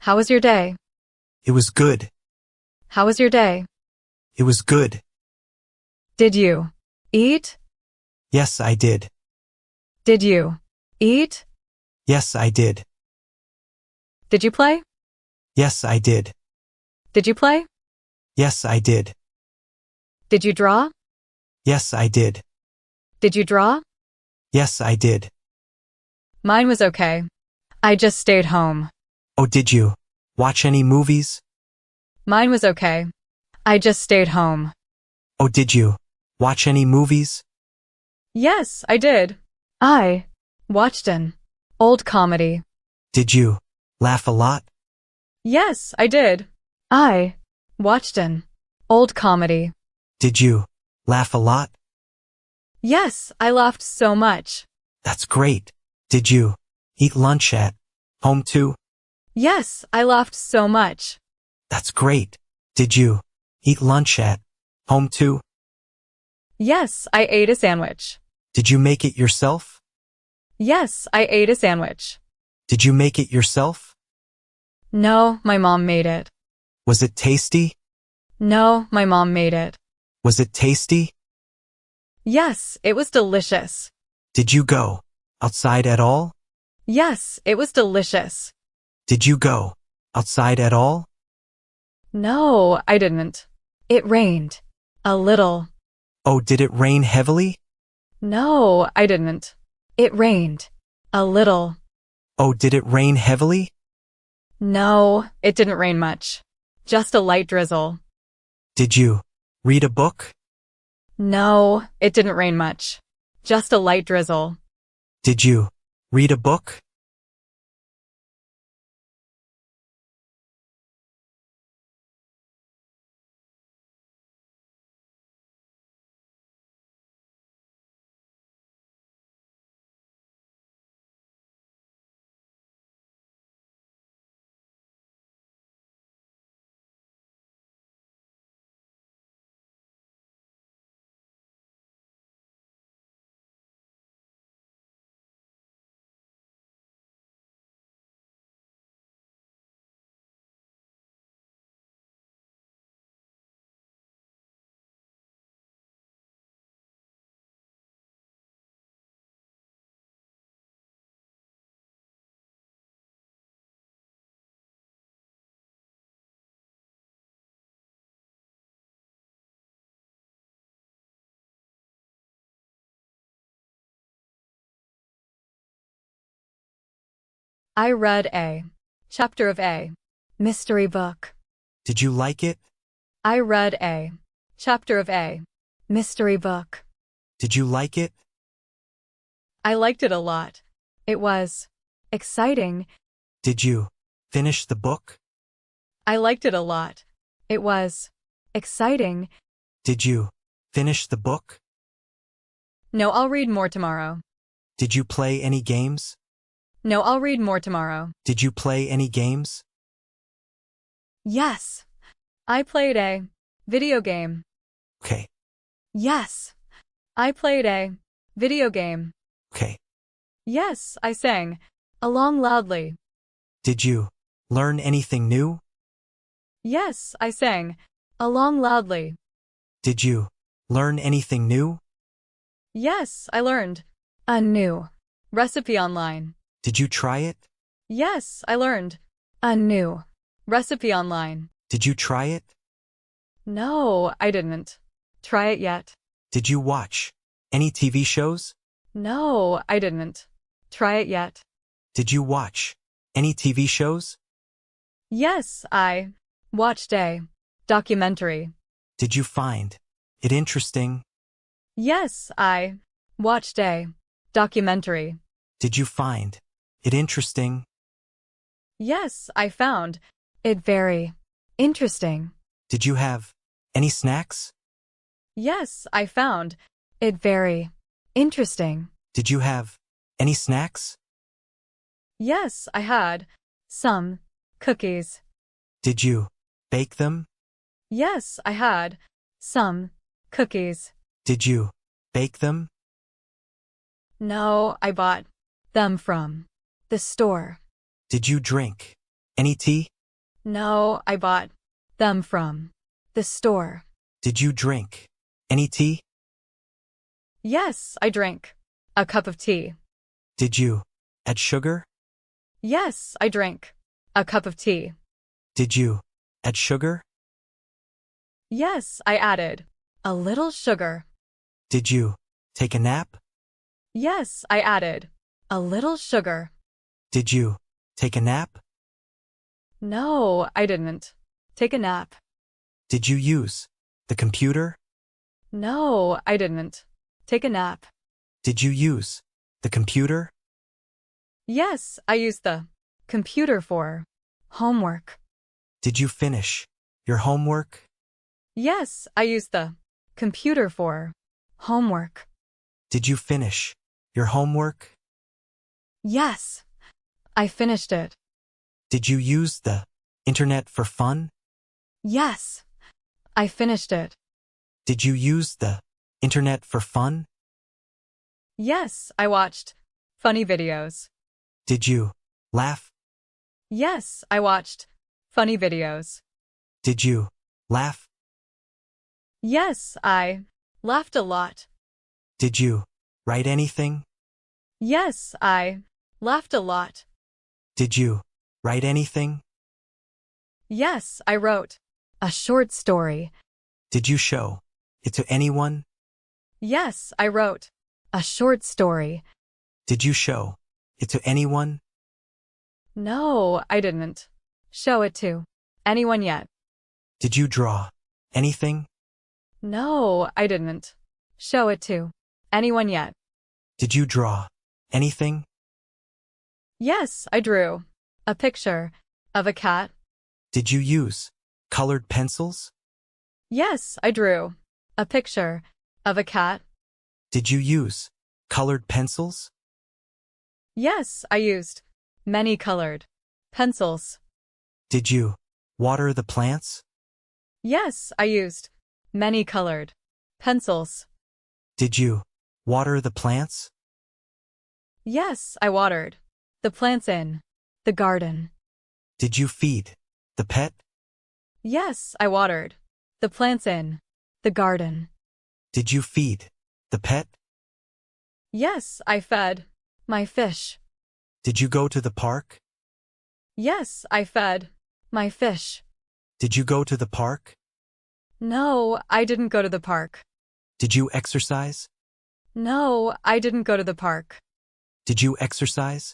How was your day? It was good. How was your day? It was good. Did you eat? Yes, I did. Did you eat? Yes, I did. Did you play? Yes, I did. Did you play? Yes, I did. Did you draw? Yes, I did. Did you draw? Yes, I did. Mine was okay. I just stayed home. Oh, did you watch any movies? Mine was okay. I just stayed home. Oh, did you watch any movies? Yes, I did. I watched an old comedy. Did you laugh a lot? Yes, I did. I watched an old comedy. Did you laugh a lot? Yes, I laughed so much. That's great. Did you eat lunch at home too? Yes, I laughed so much. That's great. Did you eat lunch at home too? Yes, I ate a sandwich. Did you make it yourself? Yes, I ate a sandwich. Did you make it yourself? No, my mom made it. Was it tasty? No, my mom made it. Was it tasty? Yes, it was delicious. Did you go outside at all? Yes, it was delicious. Did you go outside at all? No, I didn't. It rained. A little. Oh, did it rain heavily? No, I didn't. It rained. A little. Oh, did it rain heavily? No, it didn't rain much. Just a light drizzle. Did you read a book? No, it didn't rain much. Just a light drizzle. Did you read a book? I read a chapter of a mystery book. Did you like it? I read a chapter of a mystery book. Did you like it? I liked it a lot. It was exciting. Did you finish the book? I liked it a lot. It was exciting. Did you finish the book? No, I'll read more tomorrow. Did you play any games? No, I'll read more tomorrow. Did you play any games? Yes. I played a video game. Okay. Yes. I played a video game. Okay. Yes, I sang along loudly. Did you learn anything new? Yes, I sang along loudly. Did you learn anything new? Yes, I learned a new recipe online. Did you try it? Yes, I learned a new recipe online. Did you try it? No, I didn't try it yet. Did you watch any TV shows? No, I didn't try it yet. Did you watch any TV shows? Yes, I watched a documentary. Did you find it interesting? Yes, I watched a documentary. Did you find it interesting? Yes, I found it very interesting. Did you have any snacks? Yes, I found it very interesting. Did you have any snacks? Yes, I had some cookies. Did you bake them? Yes, I had some cookies. Did you bake them? No, I bought them from the store. Did you drink any tea? No, I bought them from the store. Did you drink any tea? Yes, I drank a cup of tea. Did you add sugar? Yes, I drank a cup of tea. Did you add sugar? Yes, I added a little sugar. Did you take a nap? Yes, I added a little sugar. Did you take a nap? No, I didn't take a nap. Did you use the computer? No, I didn't take a nap. Did you use the computer? Yes, I used the computer for homework. Did you finish your homework? Yes, I used the computer for homework. Did you finish your homework? Yes, I finished it. Did you use the internet for fun? Yes, I finished it. Did you use the internet for fun? Yes, I watched funny videos. Did you laugh? Yes, I watched funny videos. Did you laugh? Yes, I laughed a lot. Did you write anything? Yes, I laughed a lot. Did you write anything? Yes, I wrote a short story. Did you show it to anyone? Yes, I wrote a short story. Did you show it to anyone? No, I didn't show it to anyone yet. Did you draw anything? No, I didn't show it to anyone yet. Did you draw anything? Yes, I drew a picture of a cat. Did you use colored pencils? Yes, I drew a picture of a cat. Did you use colored pencils? Yes, I used many colored pencils. Did you water the plants? Yes, I used many colored pencils. Did you water the plants? Yes, I watered the plants in the garden. Did you feed the pet? Yes, I watered the plants in the garden. Did you feed the pet? Yes, I fed my fish. Did you go to the park? Yes, I fed my fish. Did you go to the park? No, I didn't go to the park. Did you exercise? No, I didn't go to the park. Did you exercise?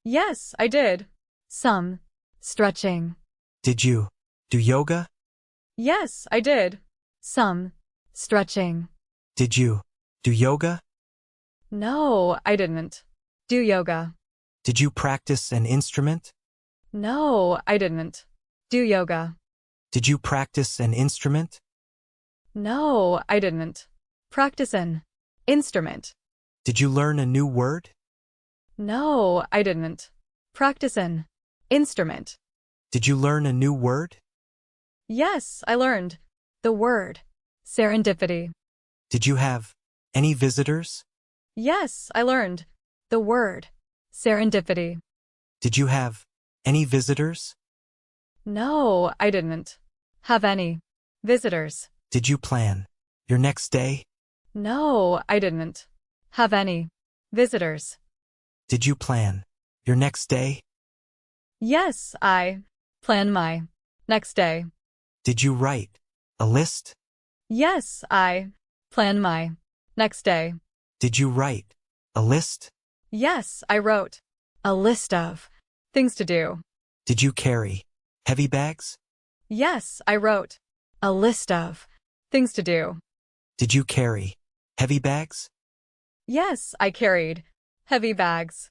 Yes, I did. Some stretching. Did you do yoga? Yes, I did. Some stretching. Did you do yoga? No, I didn't do yoga. Did you practice an instrument? No, I didn't do yoga. Did you practice an instrument? No, I didn't practice an instrument. Did you learn a new word? No, I didn't practice an instrument. Did you learn a new word? Yes, I learned the word serendipity. Did you have any visitors? Yes, I learned the word serendipity. Did you have any visitors? No, I didn't have any visitors. Did you plan your next day? No, I didn't have any visitors. Did you plan your next day? Yes, I plan my next day. Did you write a list? Yes, I plan my next day. Did you write a list? Yes, I wrote a list of things to do. Did you carry heavy bags? Yes, I wrote a list of things to do. Did you carry heavy bags? Yes, I carried heavy bags.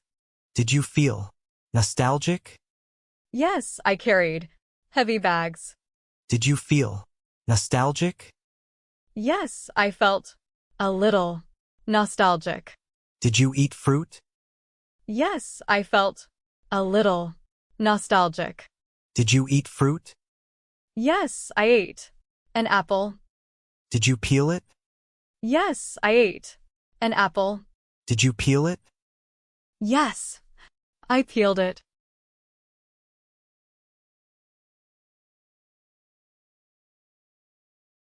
Did you feel nostalgic? Yes, I carried heavy bags. Did you feel nostalgic? Yes, I felt a little nostalgic. Did you eat fruit? Yes, I felt a little nostalgic. Did you eat fruit? Yes, I ate an apple. Did you peel it? Yes, I ate an apple. Did you peel it? Yes, I peeled it.